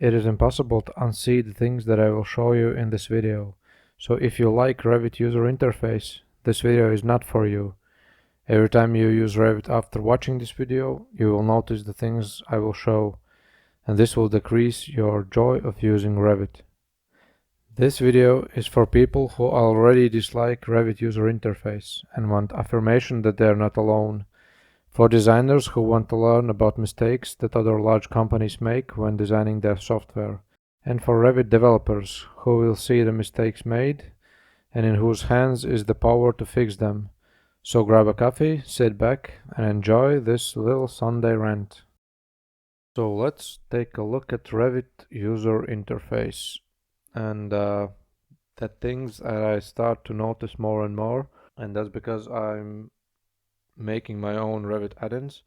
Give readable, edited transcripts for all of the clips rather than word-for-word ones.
It is impossible to unsee the things that I will show you in this video. So if you like Revit User Interface, this video is not for you. Every time you use Revit after watching this video, you will notice the things I will show, and this will decrease your joy of using Revit. This video is for people who already dislike Revit User Interface and want affirmation that they are not alone. For designers who want to learn about mistakes that other large companies make when designing their software. And for Revit developers who will see the mistakes made and in whose hands is the power to fix them. So grab a coffee, sit back, and enjoy this little Sunday rant. So let's take a look at Revit User Interface. And that things that I start to notice more and more, and that's because I'm making my own Revit add-ins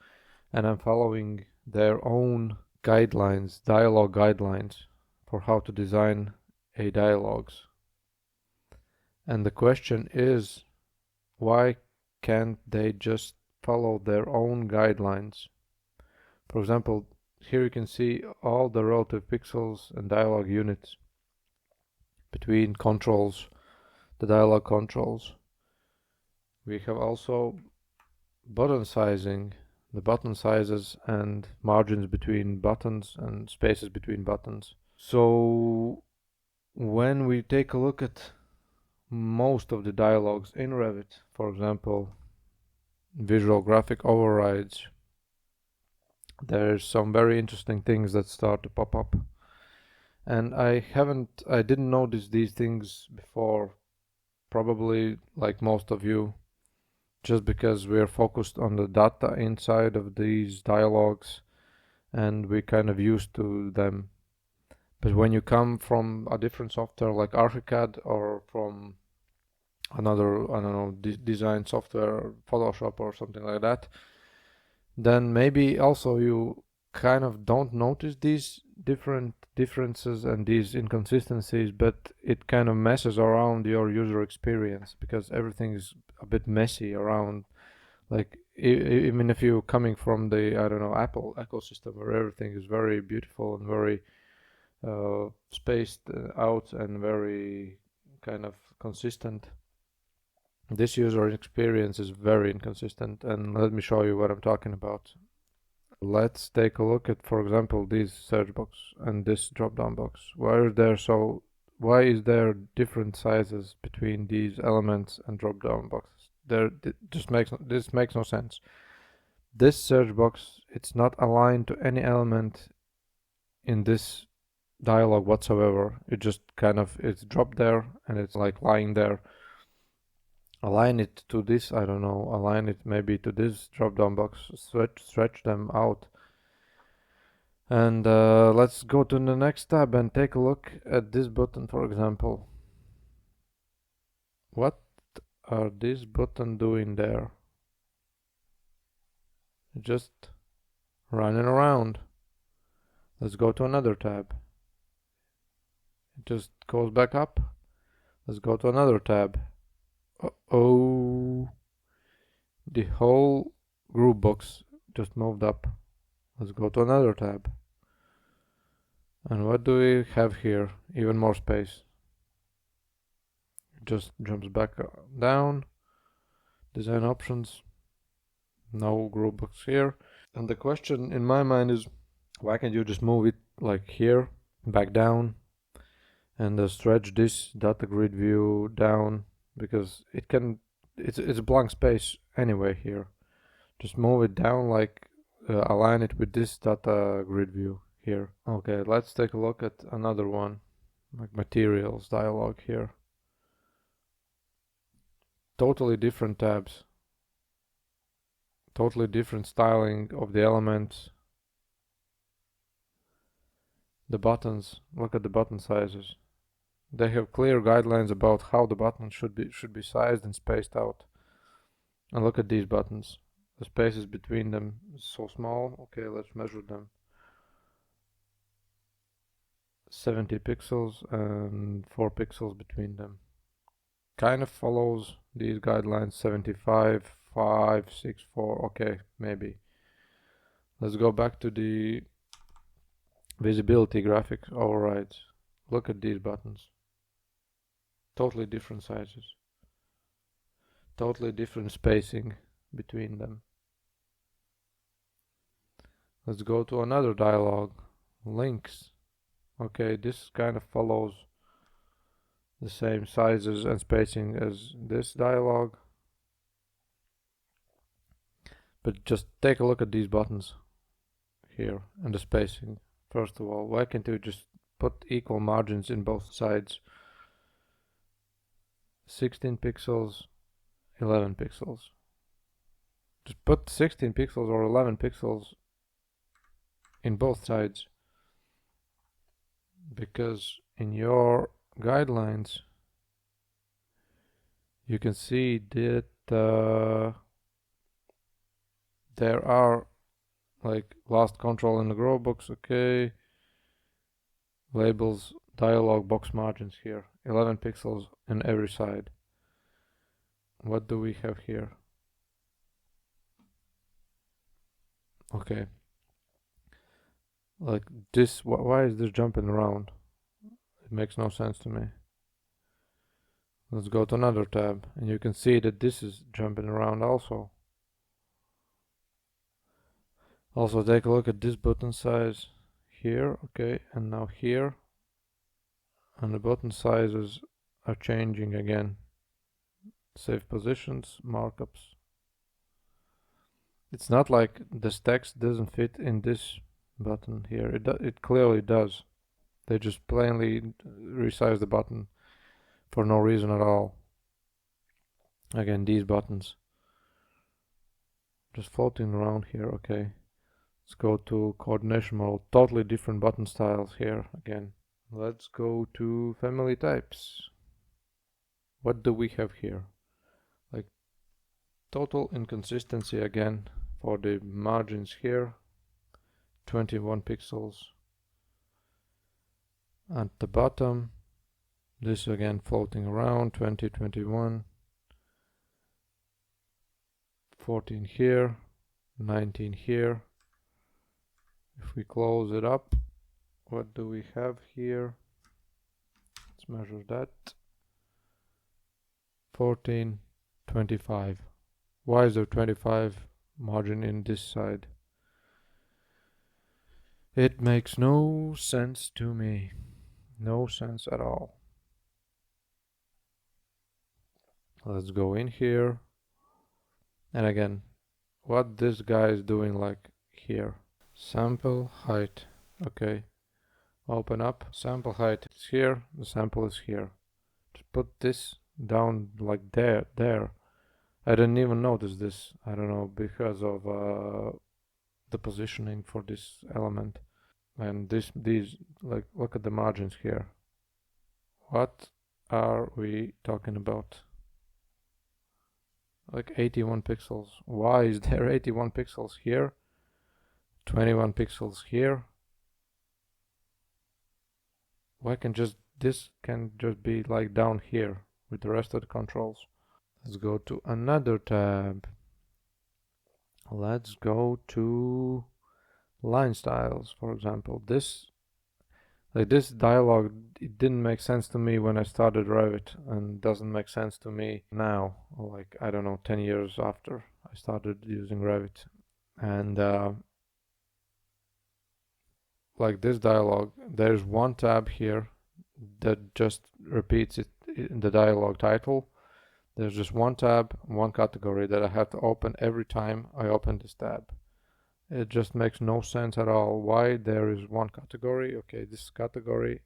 and I'm following their own guidelines, dialogue guidelines for how to design a dialogues. And the question is, why can't they just follow their own guidelines? For example, here you can see all the relative pixels and dialogue units between controls, the dialogue controls. We have also button sizing, the button sizes and margins between buttons and spaces between buttons. So when we take a look at most of the dialogues in Revit, for example, visual graphic overrides, there's some very interesting things that start to pop up. And I didn't notice these things before, probably like most of you, just because we're focused on the data inside of these dialogues and we're kind of used to them. But when you come from a different software like ArchiCAD or from another, I don't know, design software, Photoshop or something like that, then maybe also you kind of don't notice these differences and these inconsistencies, but it kind of messes around your user experience because everything is a bit messy around. Like even if you're coming from the, I don't know, Apple ecosystem where everything is very beautiful and very spaced out and very kind of consistent, this user experience is very inconsistent, and let me show you what I'm talking about. Let's take a look at, for example, this search box and this drop-down box. Why is there different sizes between these elements and drop-down boxes? This makes no sense. This search box, it's not aligned to any element in this dialog whatsoever. It just kind of, it's dropped there and it's like lying there. Align it to this, I don't know, align it maybe to this drop down box, stretch them out. And let's go to the next tab and take a look at this button, for example. What are this button doing there? Just running around. Let's go to another tab. It just goes back up. Let's go to another tab. Uh-oh. The whole group box just moved up. Let's go to another tab. And what do we have here? Even more space. It just jumps back down. Design options. No group box here. And the question in my mind is, why can't you just move it like here, back down, and stretch this data grid view down, because it's a blank space anyway here. Just move it down, like align it with this data grid view here. Okay, let's take a look at another one, like materials dialog here. Totally different tabs, totally different styling of the elements. The buttons, look at the button sizes. They have clear guidelines about how the buttons should be sized and spaced out. And look at these buttons. The spaces between them is so small. Okay, let's measure them. 70 pixels and 4 pixels between them. Kind of follows these guidelines. 75, 5, 6, 4. Okay, maybe. Let's go back to the Visibility graphics overrides. Look at these buttons. Totally different sizes. Totally different spacing between them. Let's go to another dialog. Links. Okay, this kind of follows the same sizes and spacing as this dialog. But just take a look at these buttons here and the spacing. First of all, why can't you just put equal margins in both sides? 16 pixels, 11 pixels. Just put 16 pixels or 11 pixels in both sides, because in your guidelines you can see that there are like last control in the grow box, okay, labels, dialog box margins here, 11 pixels in every side. What do we have here? Okay, like this, why is this jumping around? It makes no sense to me. Let's go to another tab and you can see that this is jumping around also. Also take a look at this button size here, okay, and now here, and the button sizes are changing again. Save positions, markups. It's not like this text doesn't fit in this button here. It clearly does. They just plainly resize the button for no reason at all. Again, these buttons just floating around here, okay. Let's go to coordination mode. Totally different button styles here again. Let's go to family types. What do we have here? Like total inconsistency again for the margins here. 21 pixels. At the bottom, this again floating around, 20, 21. 14 here, 19 here. If we close it up, what do we have here? Let's measure that. 14, 25. Why is there 25 margin in this side? It makes no sense to me. No sense at all. Let's go in here. And again, what this guy is doing like here. Sample height. Okay. Open up. Sample height is here. The sample is here. Just put this down like there. I didn't even notice this. I don't know, because of the positioning for this element. And these, like, look at the margins here. What are we talking about? Like 81 pixels. Why is there 81 pixels here? 21 pixels here. Why can just this can just be like down here with the rest of the controls? Let's go to another tab. Let's go to line styles, for example. This dialogue, it didn't make sense to me when I started Revit, and doesn't make sense to me now, like, I don't know, 10 years after I started using Revit. And like this dialogue, there's one tab here that just repeats it in the dialogue title. There's just one tab, one category that I have to open every time I open this tab. It just makes no sense at all. Why there is one category? Okay, this category.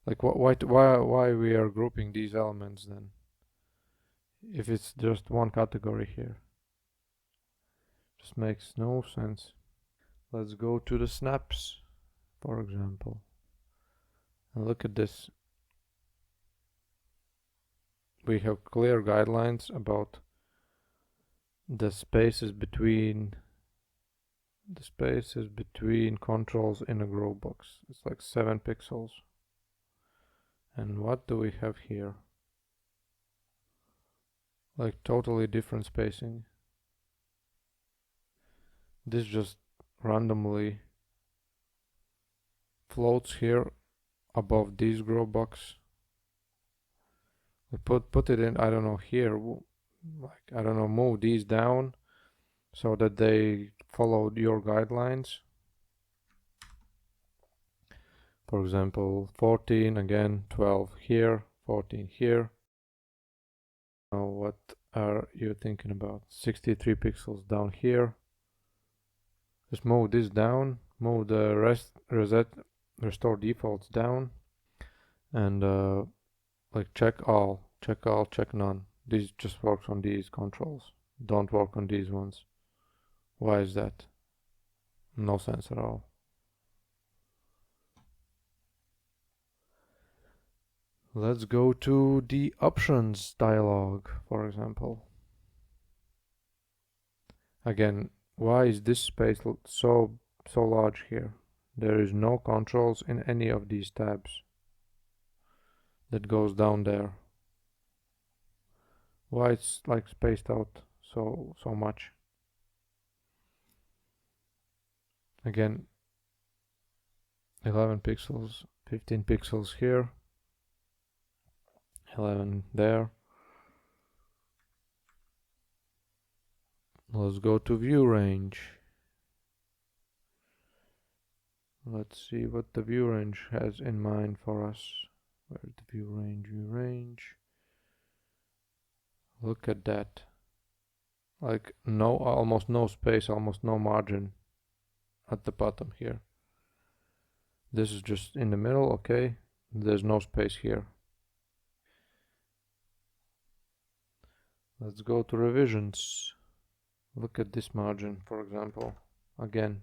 Like why we are grouping these elements then? If it's just one category here. Just makes no sense. Let's go to the snaps, for example. And look at this. We have clear guidelines about the spaces between controls in a grow box. It's like 7 pixels. And what do we have here? Like totally different spacing. This just randomly floats here above this grow box. We put it in, I don't know, here, like, I don't know, move these down so that they follow your guidelines. For example, 14, again, 12 here, 14 here. Now what are you thinking about? 63 pixels down here. Just move this down, move the restore defaults down, and like check all, check none. This just works on these controls, don't work on these ones. Why is that? No sense at all. Let's go to the options dialog, for example. Again, why is this space so large here? There is no controls in any of these tabs that goes down there. Why it's like spaced out so much? Again, 11 pixels, 15 pixels here, 11 there. Let's go to view range. Let's see what the view range has in mind for us. Where's the view range? View range. Look at that. Like almost no space, almost no margin at the bottom here. This is just in the middle, okay. There's no space here. Let's go to revisions. Look at this margin, for example. Again,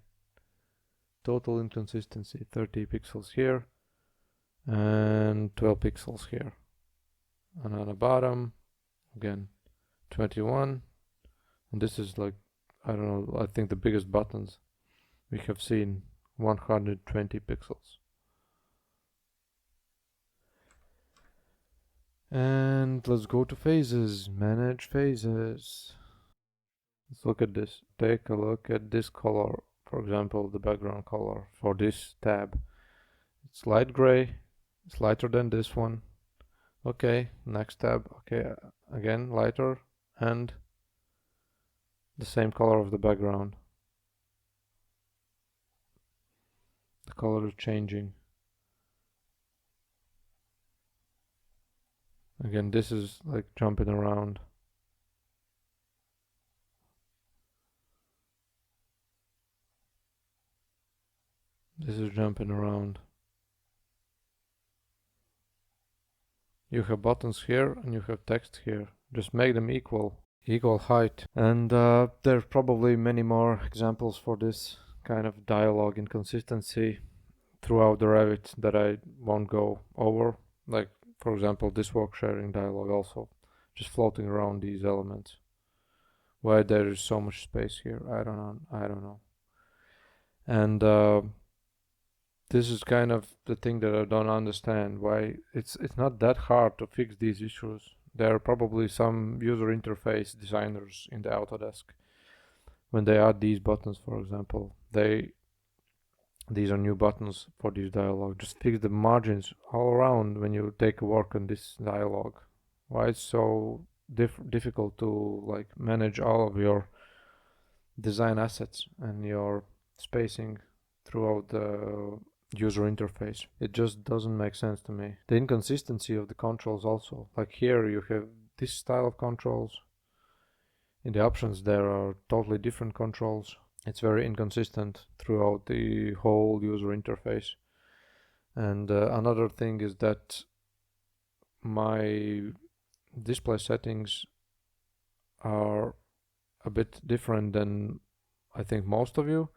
total inconsistency, 30 pixels here and 12 pixels here. And on the bottom, again, 21. And this is like, I don't know, I think the biggest buttons we have seen, 120 pixels. And let's go to phases, manage phases. Let's look at this. Take a look at this color, for example, the background color for this tab. It's light gray, it's lighter than this one. Okay, next tab, okay, again lighter, and the same color of the background. The color is changing. Again, this is like jumping around. This is jumping around. You have buttons here and you have text here. Just make them equal height. And there's probably many more examples for this kind of dialogue inconsistency throughout the Revit that I won't go over. Like, for example, this work sharing dialog also, just floating around these elements. Why there is so much space here, I don't know. And this is kind of the thing that I don't understand, why it's not that hard to fix these issues. There are probably some user interface designers in the Autodesk. When they add these buttons, for example, these are new buttons for this dialog. Just fix the margins all around when you take a work on this dialog. Why it's so difficult to like manage all of your design assets and your spacing throughout the user interface? It just doesn't make sense to me. The inconsistency of the controls also. Like here you have this style of controls. In the options there are totally different controls. It's very inconsistent throughout the whole user interface. And another thing is that my display settings are a bit different than I think most of you.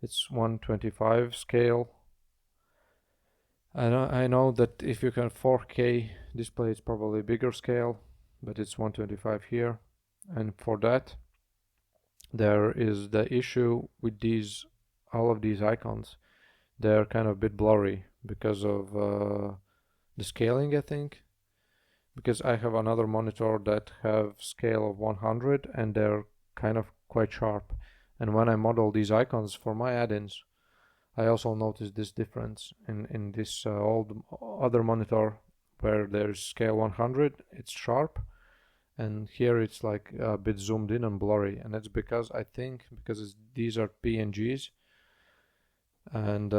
It's 125 scale. I know that if you can 4K display, it's probably a bigger scale, but it's 125 here. And for that, there is the issue with all of these icons. They're kind of a bit blurry because of the scaling, I think. Because I have another monitor that have scale of 100 and they're kind of quite sharp. And when I model these icons for my add-ins, I also noticed this difference in this old other monitor where there's scale 100, it's sharp, and here it's like a bit zoomed in and blurry, and it's because I think because these are PNGs and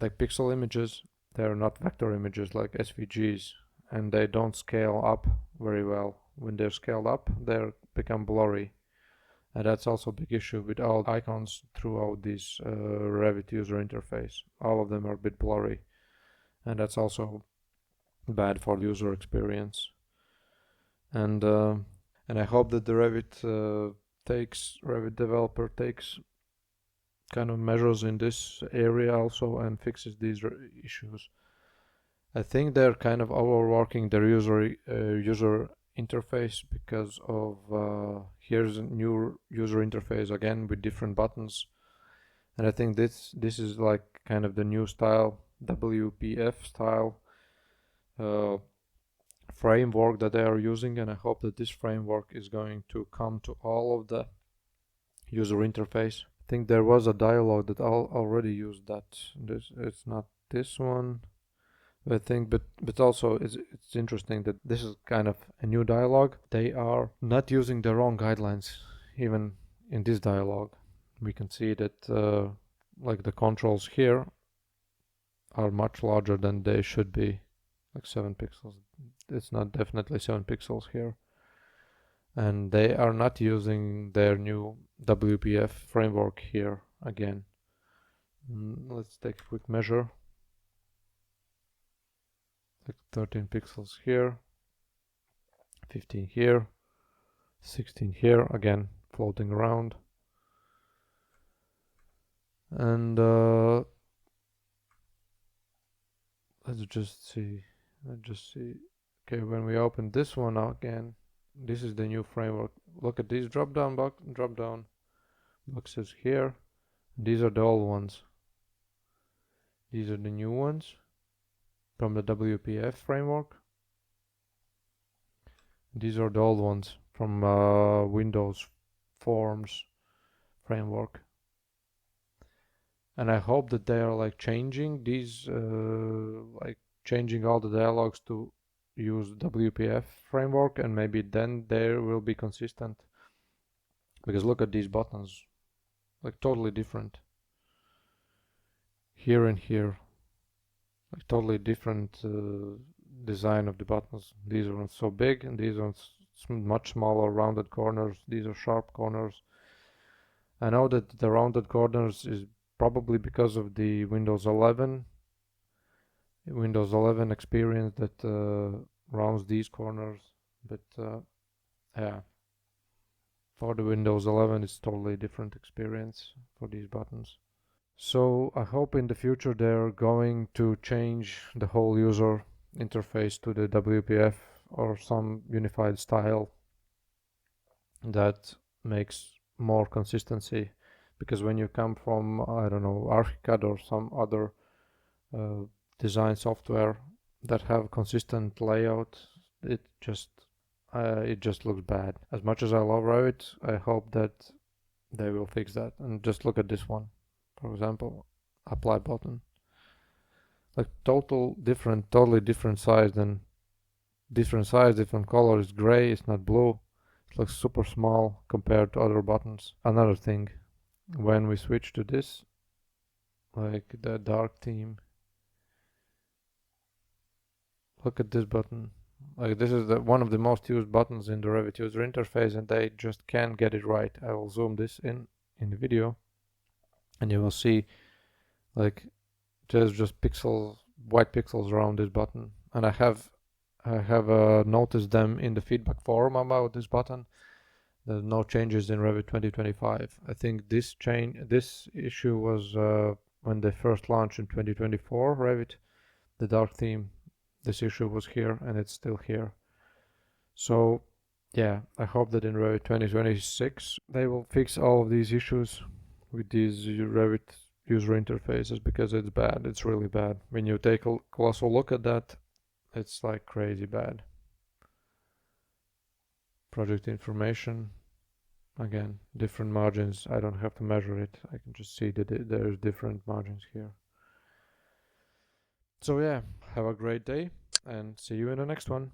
like pixel images, they're not vector images like SVGs, and they don't scale up very well. When they're scaled up, they become blurry. And that's also a big issue with all icons throughout this Revit user interface. All of them are a bit blurry, and that's also bad for the user experience. And I hope that the Revit developer takes kind of measures in this area also and fixes these issues. I think they're kind of overworking their user interface because of here's a new user interface again with different buttons, and I think this is like kind of the new style, WPF style framework that they are using, and I hope that this framework is going to come to all of the user interface. I think there was a dialog that already used that. It's not this one, I think, but also it's interesting that this is kind of a new dialogue. They are not using their own guidelines even in this dialogue. We can see that like the controls here are much larger than they should be, like 7 pixels. It's not definitely 7 pixels here, and they are not using their new WPF framework here again. Let's take a quick measure. Like 13 pixels here, 15 here, 16 here, again floating around. And let's just see. Okay, when we open this one again, this is the new framework. Look at these drop down boxes here. These are the old ones. These are the new ones from the WPF framework. These are the old ones from Windows Forms framework. And I hope that they are like changing these, like changing all the dialogues to use WPF framework, and maybe then they will be consistent. Because look at these buttons, like totally different. Here and here, like totally different design of the buttons. These ones so big, and these ones much smaller, rounded corners. These are sharp corners. I know that the rounded corners is probably because of the Windows 11 experience that rounds these corners, but yeah, for the Windows 11 it's totally different experience for these buttons. So I hope in the future they're going to change the whole user interface to the WPF or some unified style that makes more consistency, because when you come from, I don't know, ArchiCAD or some other design software that have consistent layout, it just looks bad. As much as I love Revit, I hope that they will fix that. And just look at this one, for example, apply button, like totally different size, different color. It's gray, it's not blue. It looks super small compared to other buttons. Another thing, when we switch to this, like the dark theme, look at this button. Like this is one of the most used buttons in the Revit user interface, and they just can't get it right. I will zoom this in the video, and you will see like there's just pixels, white pixels around this button. And I have noticed them in the feedback forum about this button. There's no changes in Revit 2025. I think this issue was when they first launched in 2024 Revit, the dark theme. This issue was here, and it's still here. So yeah, I hope that in Revit 2026 they will fix all of these issues with these Revit user interfaces, because it's bad. It's really bad. When you take a closer look at that, it's like crazy bad. Project information. Again, different margins. I don't have to measure it. I can just see that there's different margins here. So yeah, have a great day and see you in the next one.